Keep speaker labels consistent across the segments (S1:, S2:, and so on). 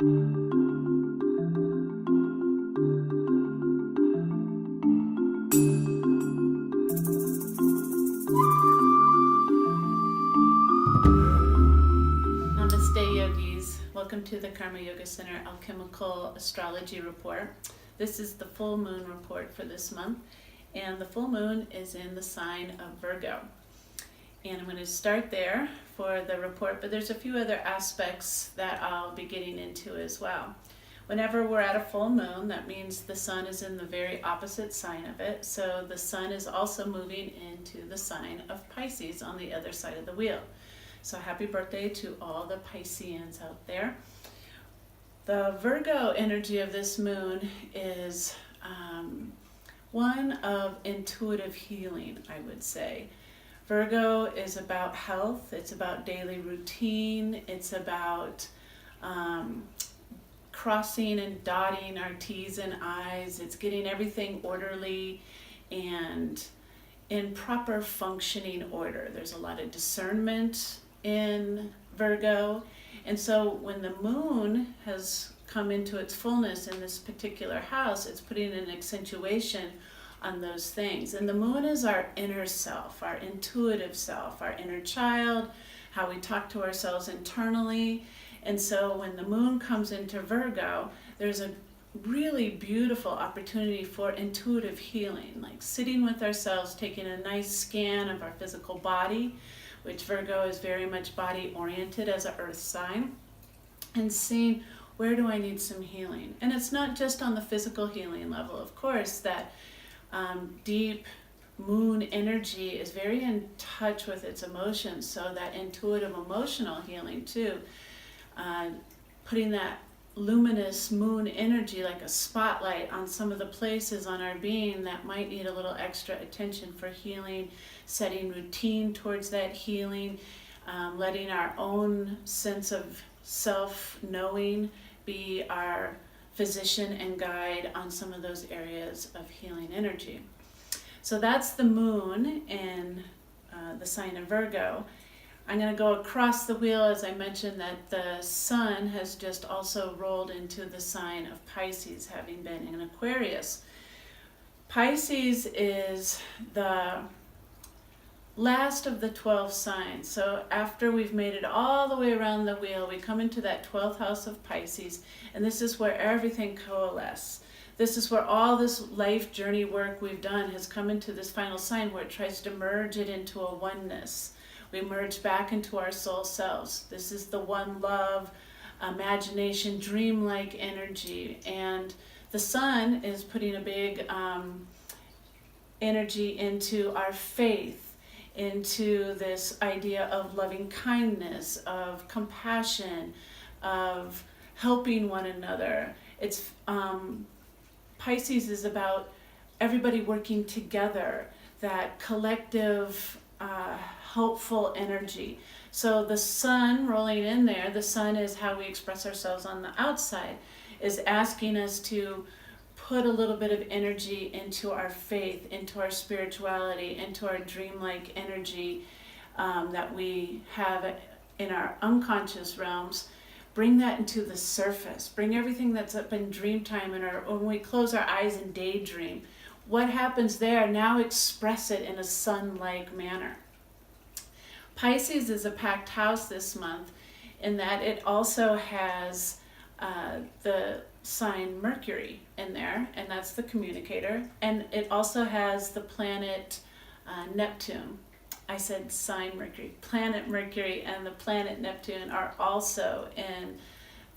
S1: Namaste yogis. Welcome to the Karma Yoga Center Alchemical Astrology Report. This is the full moon report for this month, and the full moon is in the sign of Virgo. And I'm going to start there for the report, but there's a few other aspects that I'll be getting into as well. Whenever we're at a full moon, that means the sun is in the very opposite sign of it. So the sun is also moving into the sign of Pisces on the other side of the wheel. So happy birthday to all the Pisceans out there. The Virgo energy of this moon is one of intuitive healing, I would say. Virgo is about health, it's about daily routine, it's about crossing and dotting our T's and I's, it's getting everything orderly and in proper functioning order. There's a lot of discernment in Virgo, and so when the moon has come into its fullness in this particular house, it's putting an accentuation on those things. And the moon is our inner self, our intuitive self, our inner child, how we talk to ourselves internally. And so when the moon comes into Virgo, there's a really beautiful opportunity for intuitive healing, like sitting with ourselves, taking a nice scan of our physical body, which Virgo is very much body oriented as an earth sign, and seeing where do I need some healing. And it's not just on the physical healing level, of course, that deep moon energy is very in touch with its emotions, so that intuitive emotional healing too, putting that luminous moon energy like a spotlight on some of the places on our being that might need a little extra attention for healing, setting routine towards that healing, letting our own sense of self-knowing be our physician and guide on some of those areas of healing energy. So that's the moon in the sign of Virgo. I'm going to go across the wheel. As I mentioned, that the sun has just also rolled into the sign of Pisces, having been in Aquarius. Pisces is the last of the 12 signs. So after we've made it all the way around the wheel, we come into that 12th house of Pisces, and this is where everything coalesces. This is where all this life journey work we've done has come into this final sign, where it tries to merge it into a oneness. We merge back into our soul selves. This is the one love, imagination, dreamlike energy. And the sun is putting a big energy into our faith, into this idea of loving kindness, of compassion, of helping one another. It's Pisces is about everybody working together, that collective helpful energy. So the sun rolling in there, the sun is how we express ourselves on the outside, is asking us to put a little bit of energy into our faith, into our spirituality, into our dreamlike energy that we have in our unconscious realms. Bring that into the surface. Bring everything that's up in Dreamtime, and when we close our eyes and daydream, what happens there? Now express it in a sun-like manner. Pisces is a packed house this month in that it also has the sign Mercury in there, and that's the communicator, and it also has the planet Neptune. I said sign Mercury. Planet Mercury and the planet Neptune are also in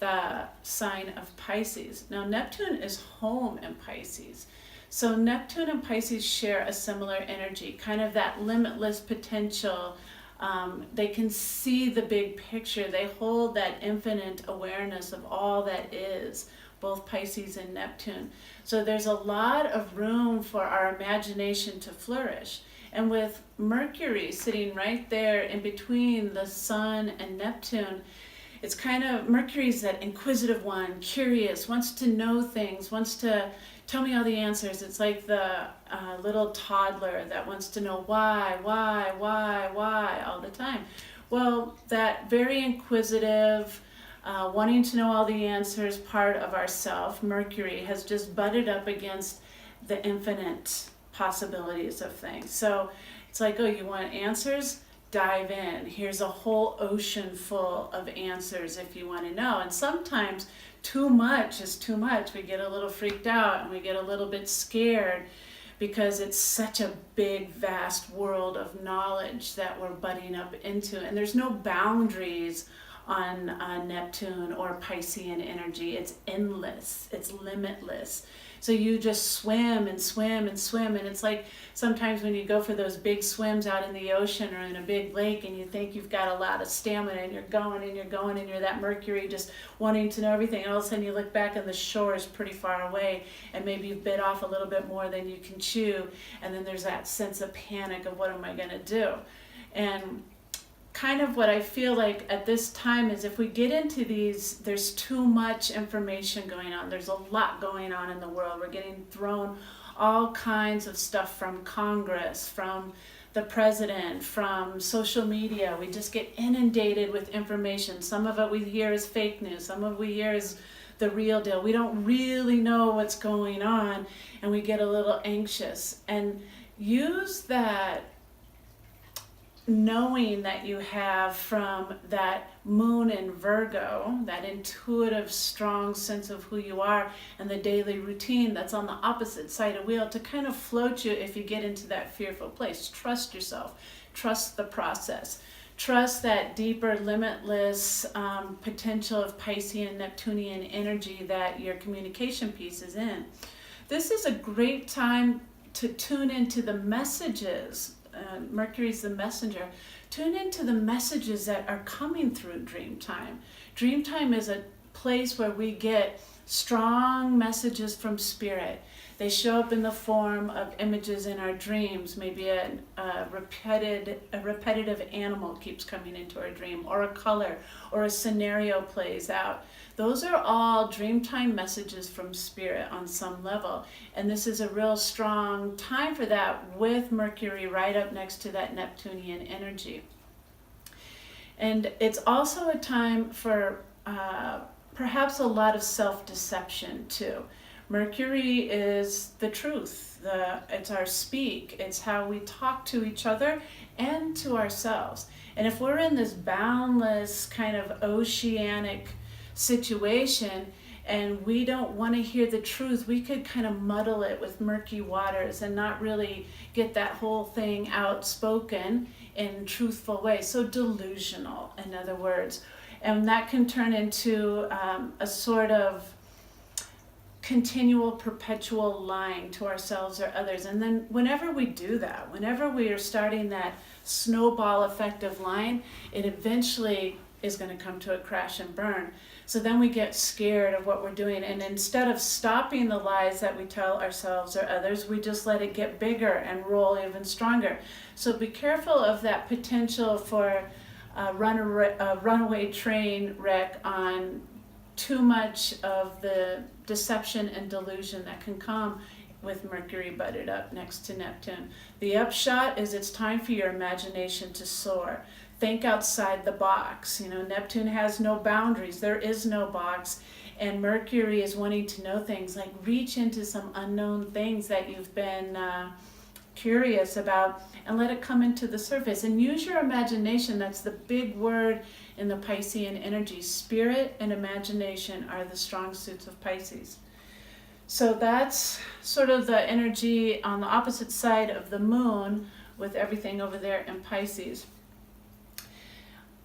S1: the sign of Pisces. Now Neptune is home in Pisces. So Neptune and Pisces share a similar energy, kind of that limitless potential. They can see the big picture. They hold that infinite awareness of all that is, both Pisces and Neptune. So there's a lot of room for our imagination to flourish. And with Mercury sitting right there in between the Sun and Neptune, it's kind of, Mercury's that inquisitive one, curious, wants to know things, wants to tell me all the answers. It's like the little toddler that wants to know why all the time. Well, that very inquisitive, wanting to know all the answers part of ourself. Mercury has just butted up against the infinite possibilities of things. So it's like, oh, you want answers? Dive in. Here's a whole ocean full of answers if you want to know. And sometimes too much is too much. We get a little freaked out and we get a little bit scared because it's such a big, vast world of knowledge that we're butting up into. And there's no boundaries on Neptune or Piscean energy. It's endless, it's limitless. So you just swim and swim and swim, and it's like sometimes when you go for those big swims out in the ocean or in a big lake and you think you've got a lot of stamina and you're going and you're going and you're that Mercury just wanting to know everything, and all of a sudden you look back and the shore is pretty far away and maybe you've bit off a little bit more than you can chew, and then there's that sense of panic of what am I going to do? And kind of what I feel like at this time is if we get into these, there's too much information going on. There's a lot going on in the world. We're getting thrown all kinds of stuff from Congress, from the president, from social media. We just get inundated with information. Some of it we hear is fake news. Some of it we hear is the real deal. We don't really know what's going on and we get a little anxious. And use that knowing that you have from that moon in Virgo, that intuitive, strong sense of who you are, and the daily routine that's on the opposite side of wheel to kind of float you if you get into that fearful place. Trust yourself. Trust the process. Trust that deeper, limitless potential of Piscean, Neptunian energy that your communication piece is in. This is a great time to tune into the messages. Mercury's the messenger. Tune into the messages that are coming through Dreamtime. Dreamtime is a place where we get strong messages from spirit. They show up in the form of images in our dreams. Maybe a repetitive animal keeps coming into our dream, or a color, or a scenario plays out. Those are all Dreamtime messages from spirit on some level. And this is a real strong time for that, with Mercury right up next to that Neptunian energy. And it's also a time for perhaps a lot of self-deception too. Mercury is the truth. It's our speak. It's how we talk to each other and to ourselves. And if we're in this boundless kind of oceanic situation and we don't want to hear the truth, we could kind of muddle it with murky waters and not really get that whole thing outspoken in truthful way. So delusional, in other words. And that can turn into a sort of continual, perpetual lying to ourselves or others. And then whenever we do that, whenever we are starting that snowball effect of lying, it eventually is going to come to a crash and burn. So then we get scared of what we're doing. And instead of stopping the lies that we tell ourselves or others, we just let it get bigger and roll even stronger. So be careful of that potential for a runaway train wreck on too much of the deception and delusion that can come with Mercury butted up next to Neptune. The upshot is it's time for your imagination to soar. Think outside the box. You know, Neptune has no boundaries. There is no box. And Mercury is wanting to know things, like reach into some unknown things that you've been curious about and let it come into the surface. And use your imagination. That's the big word in the Piscean energy. Spirit and imagination are the strong suits of Pisces. So that's sort of the energy on the opposite side of the moon, with everything over there in Pisces.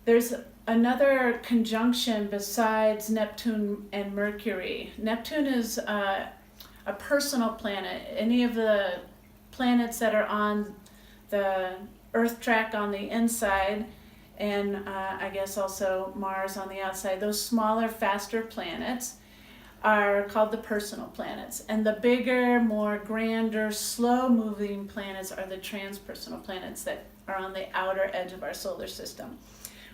S1: There's another conjunction besides Neptune and Mercury. Neptune is a personal planet. Any of the planets that are on the Earth track on the inside, and I guess also Mars on the outside, those smaller, faster planets are called the personal planets. And the bigger, more grander, slow-moving planets are the transpersonal planets that are on the outer edge of our solar system.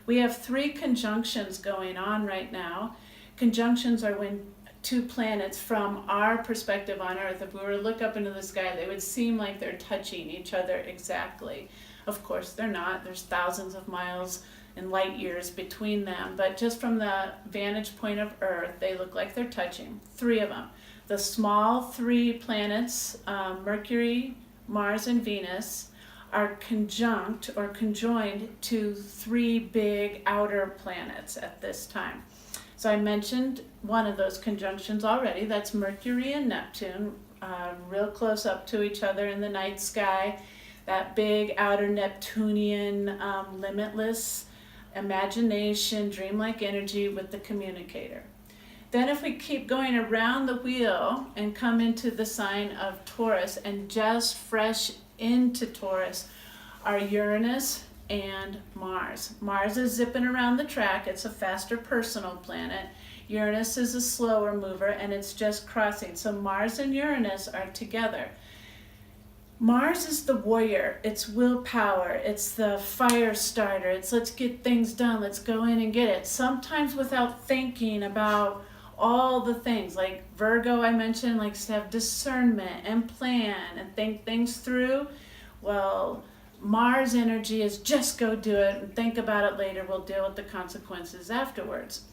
S1: We have 3 conjunctions going on right now. Conjunctions are when two planets, from our perspective on Earth, if we were to look up into the sky, they would seem like they're touching each other exactly. Of course, they're not. There's thousands of miles and light years between them. But just from the vantage point of Earth, they look like they're touching, 3 of them. The small 3 planets, Mercury, Mars, and Venus, are conjunct or conjoined to 3 big outer planets at this time. So I mentioned one of those conjunctions already. That's Mercury and Neptune, real close up to each other in the night sky. That big outer Neptunian, limitless imagination, dreamlike energy with the communicator. Then if we keep going around the wheel and come into the sign of Taurus, and just fresh into Taurus are Uranus and Mars. Mars is zipping around the track. It's a faster personal planet. Uranus is a slower mover, and it's just crossing. So Mars and Uranus are together. Mars is the warrior. It's willpower. It's the fire starter. It's let's get things done. Let's go in and get it. Sometimes without thinking about all the things. Like Virgo, I mentioned, likes to have discernment and plan and think things through. Well, Mars energy is just go do it and think about it later. We'll deal with the consequences afterwards.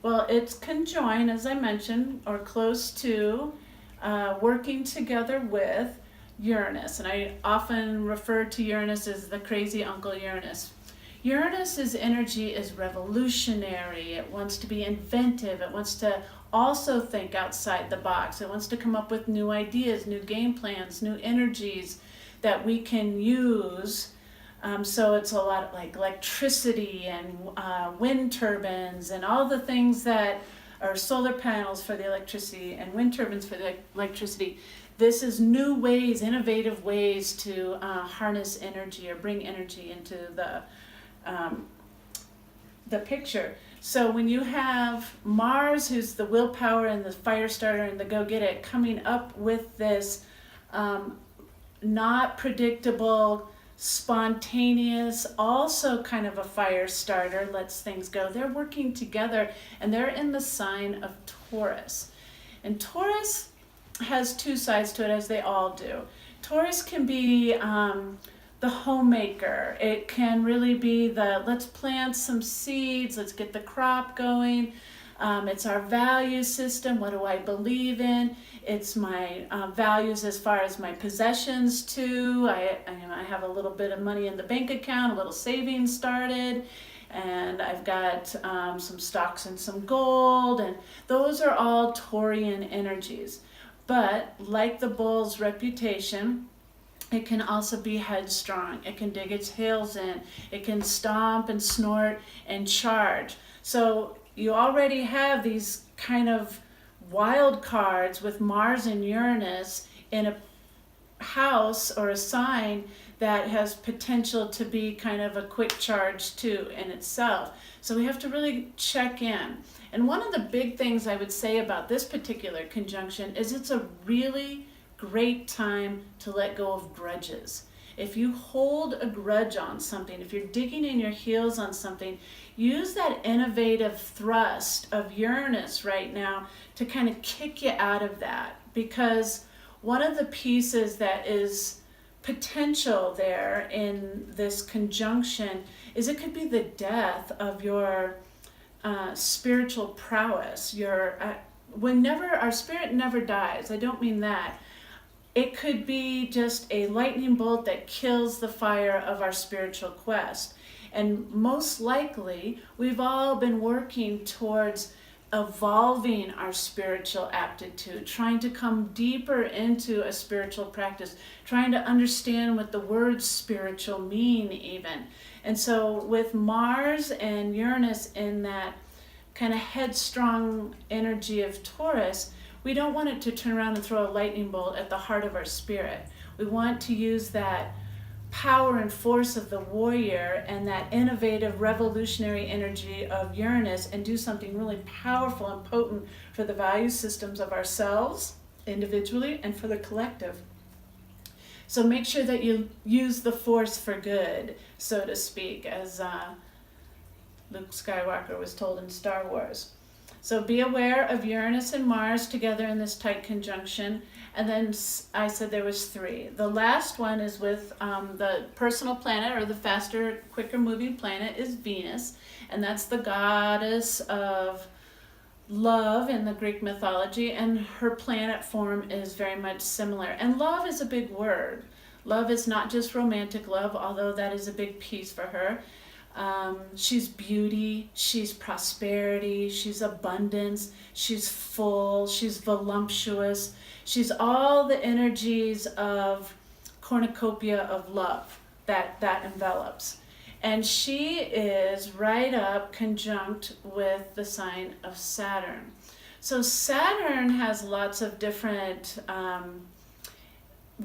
S1: Well, it's conjoined, as I mentioned, or close to, working together with Uranus. And I often refer to Uranus as the crazy Uncle Uranus. Uranus's energy is revolutionary. It wants to be inventive. It wants to also think outside the box. It wants to come up with new ideas, new game plans, new energies that we can use. So it's a lot like electricity and wind turbines and all the things that are solar panels for the electricity and wind turbines for the electricity. This is new ways, innovative ways to harness energy or bring energy into the picture. So when you have Mars, who's the willpower and the fire starter and the go-get-it, coming up with this not predictable, spontaneous, also kind of a fire starter, lets things go. They're working together, and they're in the sign of Taurus. And Taurus has 2 sides to it, as they all do. Taurus can be the homemaker. It can really be the let's plant some seeds, let's get the crop going. It's our value system. What do I believe in? It's my values as far as my possessions too. I have a little bit of money in the bank account, a little savings started, and I've got some stocks and some gold, and those are all Taurian energies. But like the bull's reputation, it can also be headstrong. It can dig its heels in. It can stomp and snort and charge. So you already have these kind of wild cards with Mars and Uranus in a house or a sign that has potential to be kind of a quick charge too in itself. So we have to really check in. And one of the big things I would say about this particular conjunction is it's a really great time to let go of grudges. If you hold a grudge on something, if you're digging in your heels on something, use that innovative thrust of Uranus right now to kind of kick you out of that. Because one of the pieces that is potential there in this conjunction is it could be the death of your spiritual prowess. Our spirit never dies. I don't mean that. It could be just a lightning bolt that kills the fire of our spiritual quest. And most likely, we've all been working towards evolving our spiritual aptitude, trying to come deeper into a spiritual practice, trying to understand what the words spiritual mean even. And so with Mars and Uranus in that kind of headstrong energy of Taurus, we don't want it to turn around and throw a lightning bolt at the heart of our spirit. We want to use that power and force of the warrior and that innovative, revolutionary energy of Uranus and do something really powerful and potent for the value systems of ourselves individually and for the collective. So make sure that you use the force for good, so to speak, as Luke Skywalker was told in Star Wars. So be aware of Uranus and Mars together in this tight conjunction. And then I said there was 3. The last one is with the personal planet, or the faster, quicker moving planet, is Venus. And that's the goddess of love in the Greek mythology. And her planet form is very much similar. And love is a big word. Love is not just romantic love, although that is a big piece for her. She's beauty, she's prosperity, she's abundance, she's full, she's voluptuous, she's all the energies of cornucopia of love that envelops. And she is right up conjunct with the sign of Saturn. So Saturn has lots of different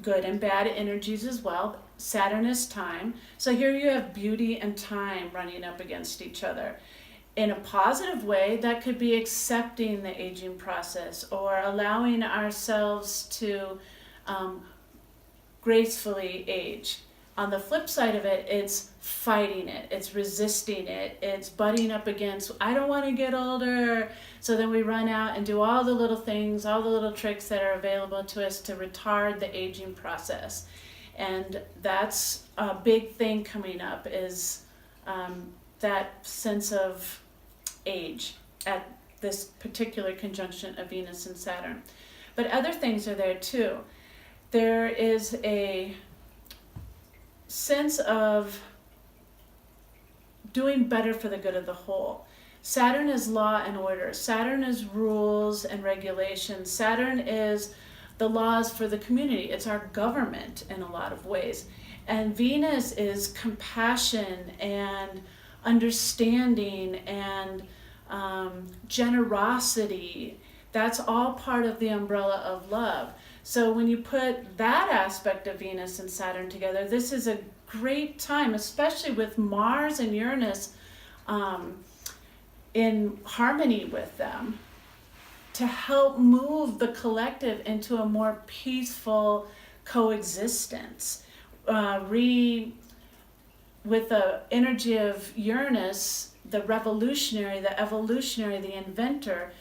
S1: good and bad energies as well. Saturn is time. So here you have beauty and time running up against each other. In a positive way, that could be accepting the aging process or allowing ourselves to gracefully age. On the flip side of it, it's fighting it, it's resisting it, it's butting up against, I don't want to get older. So then we run out and do all the little things, all the little tricks that are available to us to retard the aging process. And that's a big thing coming up, is that sense of age at this particular conjunction of Venus and Saturn. But other things are there too. There is a sense of doing better for the good of the whole. Saturn is law and order. Saturn is rules and regulations. Saturn is the laws for the community. It's our government in a lot of ways. And Venus is compassion and understanding and generosity. That's all part of the umbrella of love. So when you put that aspect of Venus and Saturn together, this is a great time, especially with Mars and Uranus in harmony with them, to help move the collective into a more peaceful coexistence. With the energy of Uranus, the revolutionary, the evolutionary, the inventor,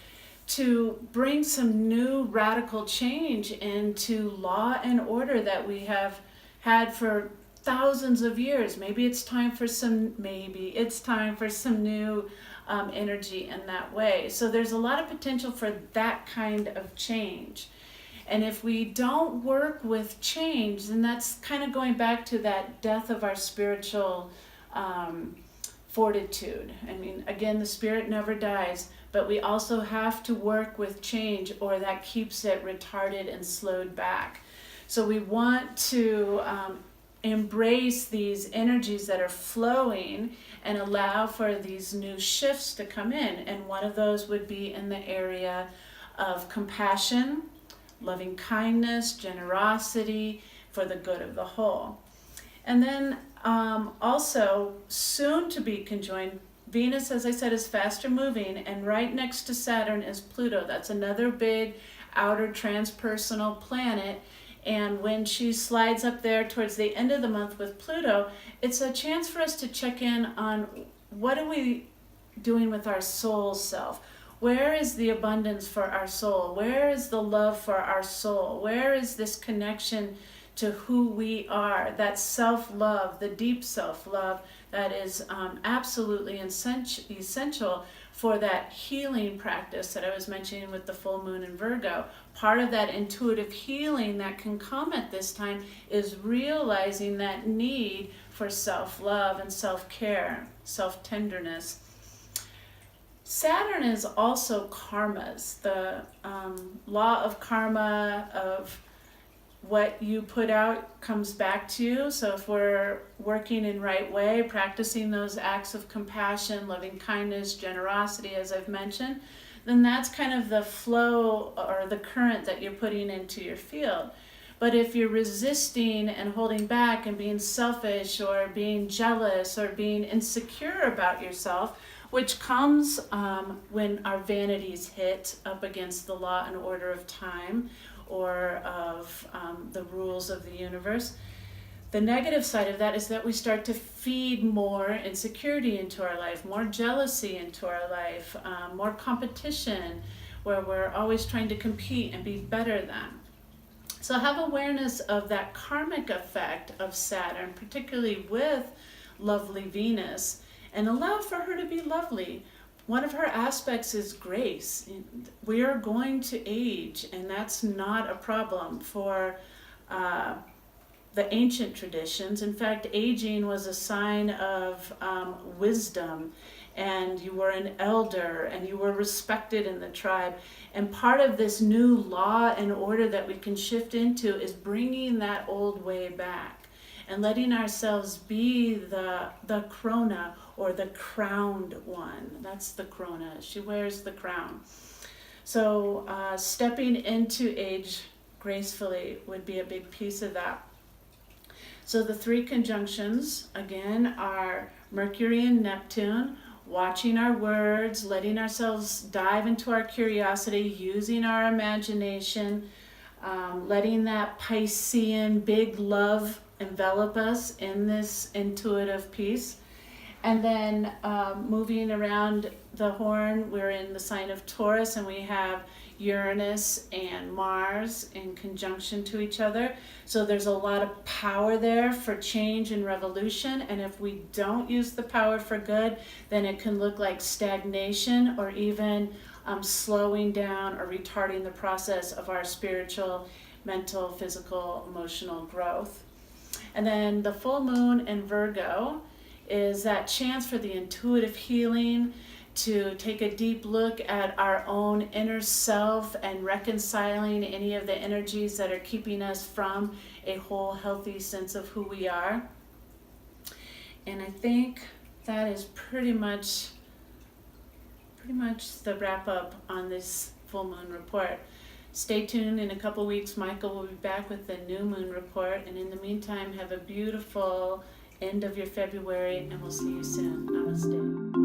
S1: to bring some new radical change into law and order that we have had for thousands of years. Maybe it's time for some new energy in that way. So there's a lot of potential for that kind of change. And if we don't work with change, then that's kind of going back to that death of our spiritual fortitude. I mean, again, the spirit never dies, but we also have to work with change, or that keeps it retarded and slowed back. So we want to embrace these energies that are flowing and allow for these new shifts to come in. And one of those would be in the area of compassion, loving kindness, generosity for the good of the whole. And then also soon to be conjoined, Venus, as I said, is faster moving, and right next to Saturn is Pluto. That's another big outer transpersonal planet. And when she slides up there towards the end of the month with Pluto, it's a chance for us to check in on what are we doing with our soul self. Where is the abundance for our soul? Where is the love for our soul? Where is this connection to who we are? That self-love, the deep self-love that is absolutely essential for that healing practice that I was mentioning with the full moon in Virgo. Part of that intuitive healing that can come at this time is realizing that need for self-love and self-care, self-tenderness. Saturn is also karmas, the law of karma, of what you put out comes back to you. So if we're working in right way, practicing those acts of compassion, loving kindness, generosity, as I've mentioned, then that's kind of the flow or the current that you're putting into your field. But if you're resisting and holding back and being selfish or being jealous or being insecure about yourself, which comes when our vanities hit up against the law and order of time or of the rules of the universe, The negative side of that is that we start to feed more insecurity into our life, more jealousy into our life, more competition, where we're always trying to compete and be better than. So have awareness of that karmic effect of Saturn, particularly with lovely Venus, and allow for her to be lovely. One of her aspects is grace. We are going to age, and that's not a problem for the ancient traditions. In fact, aging was a sign of wisdom, and you were an elder, and you were respected in the tribe. And part of this new law and order that we can shift into is bringing that old way back and letting ourselves be the krona, or the crowned one. That's the krona. She wears the crown. So stepping into age gracefully would be a big piece of that. So the three conjunctions, again, are Mercury and Neptune, watching our words, letting ourselves dive into our curiosity, using our imagination, letting that Piscean big love envelop us in this intuitive piece. And then moving around the horn, we're in the sign of Taurus, and we have Uranus and Mars in conjunction to each other. So there's a lot of power there for change and revolution. And if we don't use the power for good, then it can look like stagnation, or even slowing down or retarding the process of our spiritual, mental, physical, emotional growth. And then the full moon in Virgo is that chance for the intuitive healing, to take a deep look at our own inner self and reconciling any of the energies that are keeping us from a whole healthy sense of who we are. And I think that is pretty much the wrap up on this full moon report. Stay tuned. In a couple weeks, Michael will be back with the new moon report. And in the meantime, have a beautiful end of your February, and we'll see you soon. Namaste.